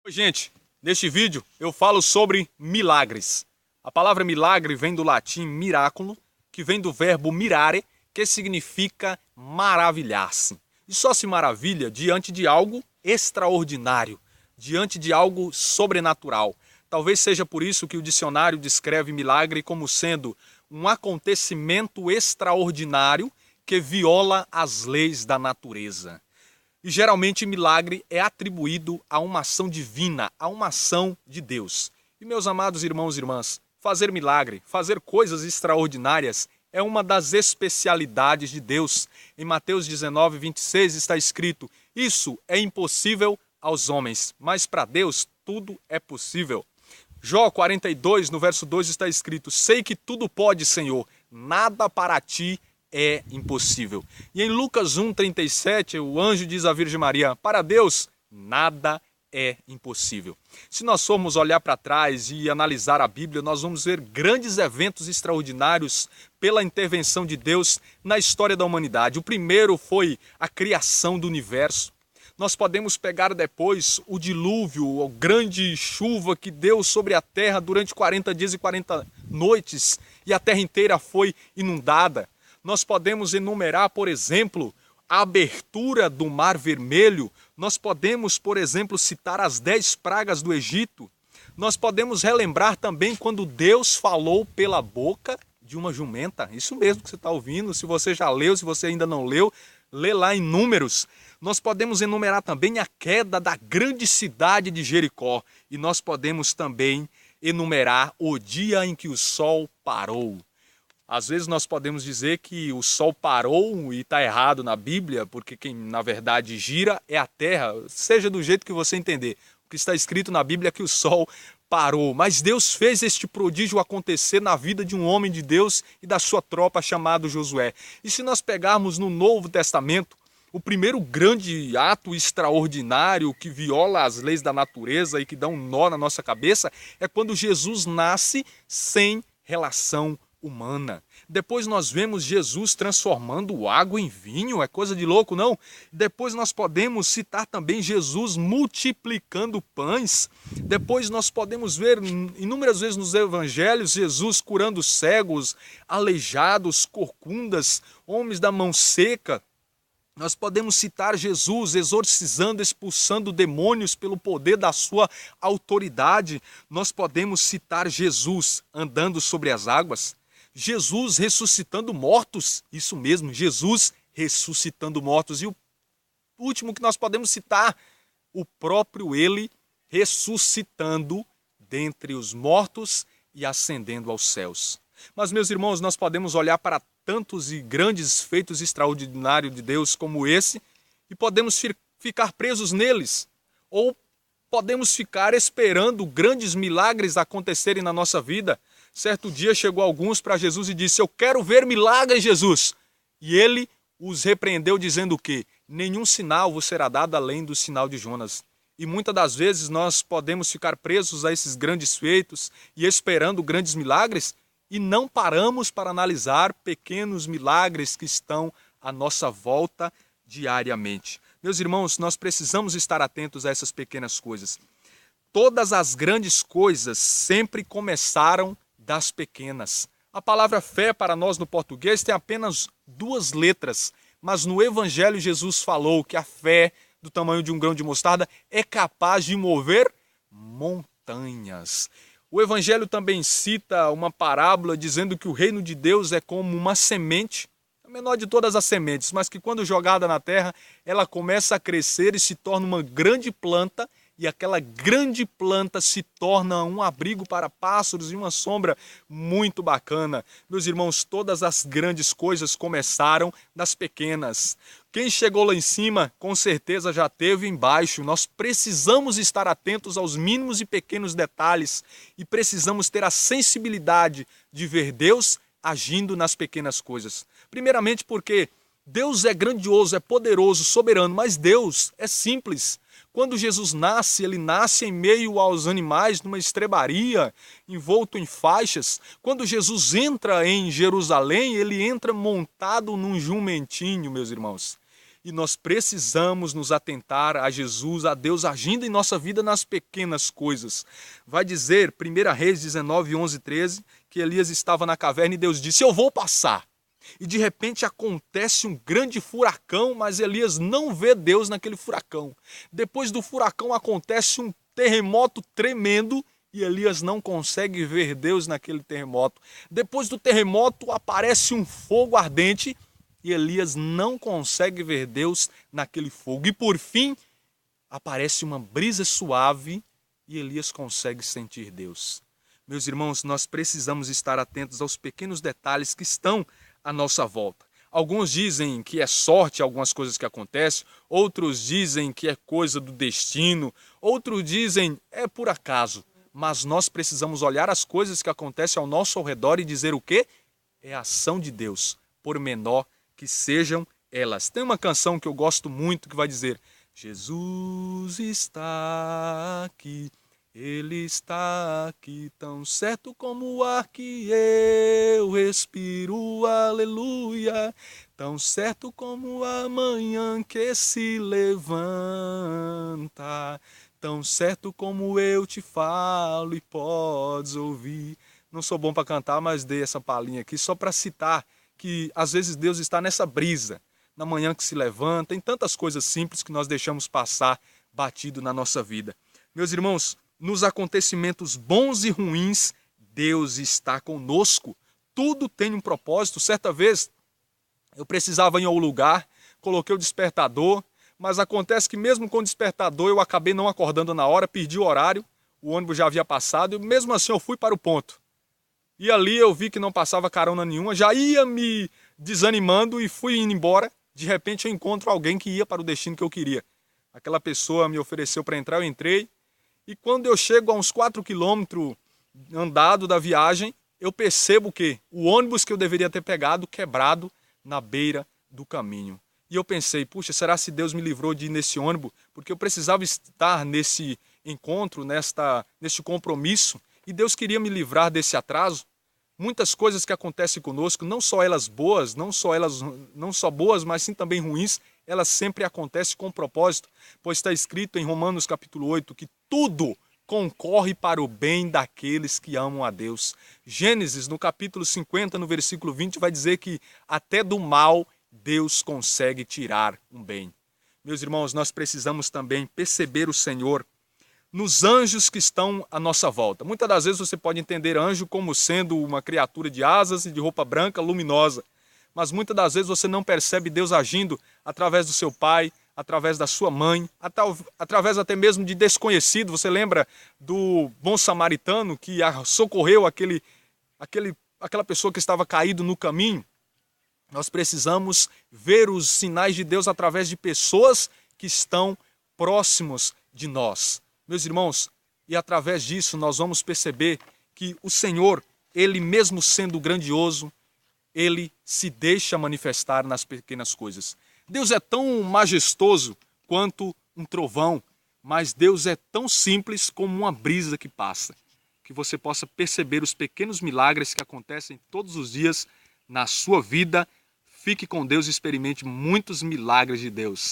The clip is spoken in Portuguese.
Oi, gente, neste vídeo eu falo sobre milagres. A palavra milagre vem do latim miraculum, que vem do verbo mirare, que significa maravilhar-se. E só se maravilha diante de algo extraordinário, diante de algo sobrenatural. Talvez seja por isso que o dicionário descreve milagre como sendo um acontecimento extraordinário que viola as leis da natureza. E geralmente milagre é atribuído a uma ação divina, a uma ação de Deus. E meus amados irmãos e irmãs, fazer milagre, fazer coisas extraordinárias é uma das especialidades de Deus. Em Mateus 19, 26 está escrito: isso é impossível aos homens, mas para Deus tudo é possível. Jó 42, no verso 2 está escrito: sei que tudo pode, Senhor, nada para ti é impossível. E em Lucas 1,37, o anjo diz à Virgem Maria: para Deus, nada é impossível. Se nós formos olhar para trás e analisar a Bíblia, nós vamos ver grandes eventos extraordinários pela intervenção de Deus na história da humanidade. O primeiro foi a criação do universo. Nós podemos pegar depois o dilúvio, a grande chuva que deu sobre a terra durante 40 dias e 40 noites, e a terra inteira foi inundada. Nós podemos enumerar, por exemplo, a abertura do Mar Vermelho. Nós podemos, por exemplo, citar as 10 pragas do Egito. Nós podemos relembrar também quando Deus falou pela boca de uma jumenta. Isso mesmo que você está ouvindo. Se você já leu, se você ainda não leu, lê lá em Números. Nós podemos enumerar também a queda da grande cidade de Jericó. E nós podemos também enumerar o dia em que o sol parou. Às vezes nós podemos dizer que o sol parou e está errado na Bíblia, porque quem na verdade gira é a terra, seja do jeito que você entender. O que está escrito na Bíblia é que o sol parou, mas Deus fez este prodígio acontecer na vida de um homem de Deus e da sua tropa chamado Josué. E se nós pegarmos no Novo Testamento, o primeiro grande ato extraordinário que viola as leis da natureza e que dá um nó na nossa cabeça é quando Jesus nasce sem relação humana. Depois nós vemos Jesus transformando água em vinho, é coisa de louco, não? Depois nós podemos citar também Jesus multiplicando pães. Depois nós podemos ver inúmeras vezes nos evangelhos Jesus curando cegos, aleijados, corcundas, homens da mão seca. Nós podemos citar Jesus exorcizando, expulsando demônios pelo poder da sua autoridade. Nós podemos citar Jesus andando sobre as águas. Jesus ressuscitando mortos, isso mesmo, Jesus ressuscitando mortos. E o último que nós podemos citar, o próprio ele ressuscitando dentre os mortos e ascendendo aos céus. Mas, meus irmãos, nós podemos olhar para tantos e grandes feitos extraordinários de Deus como esse e podemos ficar presos neles, ou podemos ficar esperando grandes milagres acontecerem na nossa vida. Certo dia chegou alguns para Jesus e disse: eu quero ver milagres, Jesus. E ele os repreendeu dizendo o quê? Nenhum sinal vos será dado além do sinal de Jonas. E muitas das vezes nós podemos ficar presos a esses grandes feitos e esperando grandes milagres e não paramos para analisar pequenos milagres que estão à nossa volta diariamente. Meus irmãos, nós precisamos estar atentos a essas pequenas coisas. Todas as grandes coisas sempre começaram das pequenas. A palavra fé para nós no português tem apenas 2 letras, mas no Evangelho Jesus falou que a fé do tamanho de um grão de mostarda é capaz de mover montanhas. O Evangelho também cita uma parábola dizendo que o reino de Deus é como uma semente, a menor de todas as sementes, mas que quando jogada na terra, ela começa a crescer e se torna uma grande planta, e aquela grande planta se torna um abrigo para pássaros e uma sombra muito bacana. Meus irmãos, todas as grandes coisas começaram das pequenas. Quem chegou lá em cima, com certeza já teve embaixo. Nós precisamos estar atentos aos mínimos e pequenos detalhes e precisamos ter a sensibilidade de ver Deus agindo nas pequenas coisas. Primeiramente porque Deus é grandioso, é poderoso, soberano, mas Deus é simples. Quando Jesus nasce, ele nasce em meio aos animais, numa estrebaria, envolto em faixas. Quando Jesus entra em Jerusalém, ele entra montado num jumentinho, meus irmãos. E nós precisamos nos atentar a Jesus, a Deus agindo em nossa vida nas pequenas coisas. Vai dizer, 1 Reis 19, 11, 13, que Elias estava na caverna e Deus disse, eu vou passar. E de repente acontece um grande furacão, mas Elias não vê Deus naquele furacão. Depois do furacão acontece um terremoto tremendo e Elias não consegue ver Deus naquele terremoto. Depois do terremoto aparece um fogo ardente e Elias não consegue ver Deus naquele fogo. E por fim aparece uma brisa suave e Elias consegue sentir Deus. Meus irmãos, nós precisamos estar atentos aos pequenos detalhes que estão à nossa volta. Alguns dizem que é sorte algumas coisas que acontecem, outros dizem que é coisa do destino, outros dizem é por acaso. Mas nós precisamos olhar as coisas que acontecem ao nosso redor e dizer o quê? É a ação de Deus, por menor que sejam elas. Tem uma canção que eu gosto muito que vai dizer: Jesus está aqui. Ele está aqui tão certo como o ar que eu respiro, aleluia. Tão certo como a manhã que se levanta. Tão certo como eu te falo e podes ouvir. Não sou bom para cantar, mas dei essa palhinha aqui só para citar que às vezes Deus está nessa brisa, na manhã que se levanta, em tantas coisas simples que nós deixamos passar batido na nossa vida. Meus irmãos, nos acontecimentos bons e ruins, Deus está conosco. Tudo tem um propósito. Certa vez, eu precisava ir ao lugar, coloquei o despertador, mas acontece que mesmo com o despertador eu acabei não acordando na hora, perdi o horário, o ônibus já havia passado e mesmo assim eu fui para o ponto. E ali eu vi que não passava carona nenhuma, já ia me desanimando e fui indo embora. De repente eu encontro alguém que ia para o destino que eu queria. Aquela pessoa me ofereceu para entrar, eu entrei. E quando eu chego a uns 4 quilômetros andado da viagem, eu percebo que o ônibus que eu deveria ter pegado, quebrado na beira do caminho. E eu pensei, puxa, será se Deus me livrou de ir nesse ônibus? Porque eu precisava estar nesse encontro, neste compromisso, e Deus queria me livrar desse atraso. Muitas coisas que acontecem conosco, não só elas boas, não só boas, mas sim também ruins, elas sempre acontecem com propósito, pois está escrito em Romanos capítulo 8 que tudo concorre para o bem daqueles que amam a Deus. Gênesis, no capítulo 50, no versículo 20, vai dizer que até do mal Deus consegue tirar um bem. Meus irmãos, nós precisamos também perceber o Senhor nos anjos que estão à nossa volta. Muitas das vezes você pode entender anjo como sendo uma criatura de asas e de roupa branca luminosa, mas muitas das vezes você não percebe Deus agindo através do seu pai, através da sua mãe, através até mesmo de desconhecido. Você lembra do bom samaritano que socorreu aquela pessoa que estava caído no caminho? Nós precisamos ver os sinais de Deus através de pessoas que estão próximos de nós. Meus irmãos, e através disso nós vamos perceber que o Senhor, Ele mesmo sendo grandioso, Ele se deixa manifestar nas pequenas coisas. Deus é tão majestoso quanto um trovão, mas Deus é tão simples como uma brisa que passa. Que você possa perceber os pequenos milagres que acontecem todos os dias na sua vida. Fique com Deus e experimente muitos milagres de Deus.